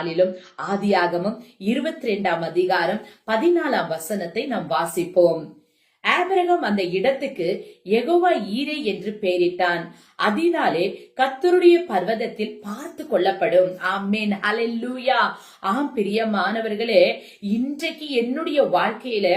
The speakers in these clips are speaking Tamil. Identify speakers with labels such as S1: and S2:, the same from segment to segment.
S1: நாளிலும் ஆதியாகமம் 22 அதிகாரம் 14 நாம் வாசிப்போம். ஆபிரகாம் அந்த இடத்துக்கு யெகோவா ஈரே என்று பெயரிட்டான். அதனாலே கர்த்தருடைய பர்வதத்தில் பார்த்து கொள்ளப்படும். ஆமென், ஹல்லேலூயா. ஆம் பிரியமானவர்களே, இன்றைக்கு என்னுடைய வாழ்க்கையில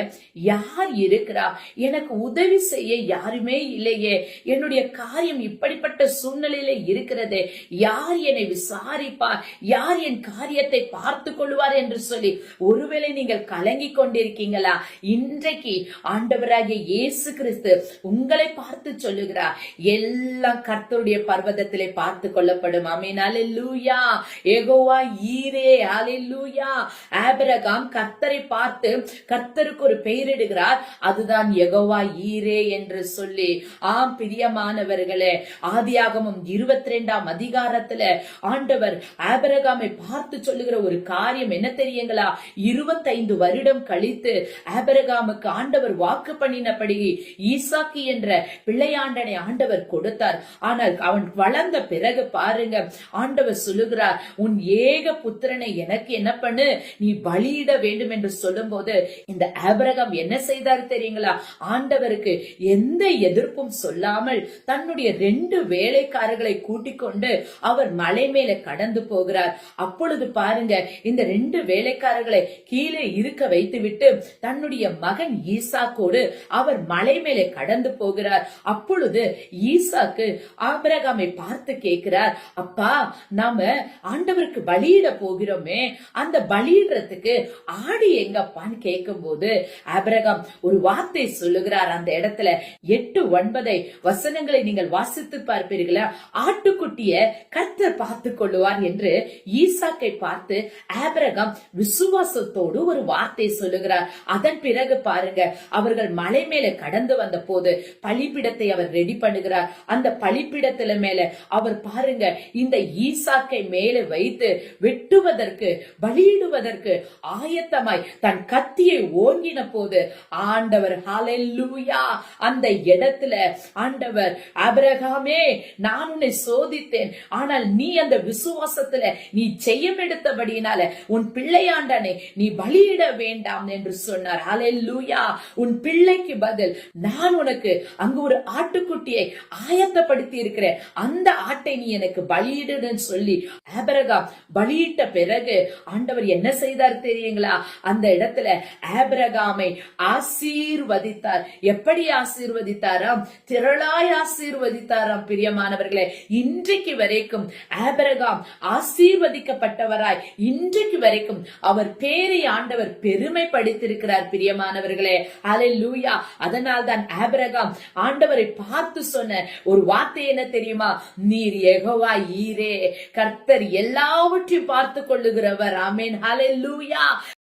S1: யார் இருக்கிறா? எனக்கு உதவி செய்ய யாருமே இல்லையே. என்னுடைய காரியம் இப்படிப்பட்ட சூழ்நிலையில இருக்கிறதே. யார் என்னை விசாரிப்பார்? யார் என் காரியத்தை பார்த்து கொள்வார் என்று சொல்லி ஒருவேளை நீங்கள் கலங்கி கொண்டிருக்கீங்களா? இன்றைக்கு ஆண்டவராகிய இயேசு கிறிஸ்து உங்களை பார்த்து சொல்லுகிறார், எல்லாம் கர்த்தருடைய பர்வதத்திலே பார்த்து கொள்ளப்படும். ஆமென், ஹல்லேலூயா. யெகோவா ஈரே, ஹல்லேலூயா. ஆபிரகாம் கர்த்தரை பார்த்து கர்த்தருக்கு ஒரு பெயரிடுகிறார். அதுதான் யெகோவா ஈரே என்று சொல்லி. ஆம் பிரியமானவர்களே, ஆதியாகமம் 22 அதிகாரத்துல ஆண்டவர் ஆபிரகாமை பார்த்து சொல்லுகிற ஒரு காரியம் என்ன தெரியுங்களா? 25 வருடம் கழித்து ஆபிரகாமுக்கு ஆண்டவர் வாக்கு பண்ணினபடி ஈசாக்கு என்ற பிள்ளையாண்டனை ஆண்டவர் கொடுத்தார். ஆனால் அவன் வளர்ந்த பிறகு பாருங்க, ஆண்டவர் சொல்லுகிறார், உன் ஏக புத்திரனை எனக்கு என்ன பண்ணு, நீ பலியிட வேண்டும் என்று சொல்லும் போது இந்த ஆபிரகாம் என்ன செய்தார் தெரியுங்களா? ஆண்டவருக்கு எந்த எதிர்ப்பும் சொல்லாமல் தன்னுடைய 2 வேலைக்காரர்களை கூட்டிக் கொண்டு அவர் மலை மேல கடந்து போகிறார். அப்பொழுது பாருங்க, இந்த 2 வேலைக்காரர்களை கீழே இருக்க வைத்து விட்டு தன்னுடைய மகன் ஈசாக்கோடு அவர் மலை மேலே கடந்து போகிறார். அப்பொழுது ஈசாக்கு ஆபிரகாமை பார்த்து கேட்கிறார், அப்பா, நாம ஆண்டவருக்கு பலியிட போகிறோமே, அந்த பலியிடுறதுக்கு ஆடு எங்கப்பான்னு கேட்கும் போது ஆபிரகாம் ஒரு வார்த்தை சொல்லுகிறார். அந்த இடத்துல 8-9 வசனங்களை நீங்கள் வாசித்து பார்ப்பீர்களா? ஆட்டுக்குட்டிய கர்த்தர் பார்த்து கொள்ளுவார் என்று ஈசாக்கை பார்த்து ஆபிரகாம் விசுவாசத்தோடு ஒரு வார்த்தை சொல்லுகிறார். அதன் பிறகு பாருங்க, அவர்கள் மலை மேல கடந்து வந்த போது பலிபீடத்தை அவர் ரெடி பண்ணுகிறார். அந்த பலிபீடத்துல மேல அவர் பாருங்க, இந்த ஈசாக்கை மேலே வைத்து வெட்டுவதற்கு பலியிடுவதற்கு ஆயத்தமாய் தன் கத்தியை ஓங்கின போது ஆண்டவர், ஹல்லேலூயா, அந்த இடத்துல ஆண்டவர், ஆபிரகாமே, நான் உன்னை சோதித்தேன், ஆனால் நீ அந்த விசுவாசத்துல நீ ஜெயம் எடுத்தபடியினால உன் பிள்ளையாண்டனை நீ பலியிட வேண்டாம் என்று சொன்னார். ஹல்லேலூயா. உன் பிள்ளைக்கு பதில் நான் உனக்கு அங்கு ஒரு ஆட்டுக்குட்டியை ஆயத்தப்படுத்தி இருக்கிறேன், அந்த ஆட்டை நீ எனக்கு பலியிடுன்னு சொல்லி ஆபிரகாம் பலியிட்ட பிறகு ஆண்டவர் என்ன செய்தார் தெரியுங்களா? அந்த இடத்துல ஆபிரகாமை ஆசீர்வதித்தார். எப்படி ஆசீர்வதித்தாராம்? திரளாய் ஆசீர்வதித்தாராம். பிரியமானவர்களே, இன்றைக்கு வரைக்கும் ஆபிரகாம் ஆசீர்வதிக்கப்பட்டவராய் இன்றைக்கு வரைக்கும் அவர் பேரை ஆண்டவர் பெருமைப்படுத்தியிருக்கிறார். பிரியமானவர்களே, ஹல்லேலூயா. அதனால் தான் ஆபிரகாம் ஆண்டவரை பார்த்து சொன்ன ஒரு வார்த்தை என்ன தெரியுமா? நீர் யெகோவா ஈரே, கர்த்தர் எல்லாவற்றையும் பார்த்து கொள்ளுகிறவர். ஆமென், ஹல்லேலூயா.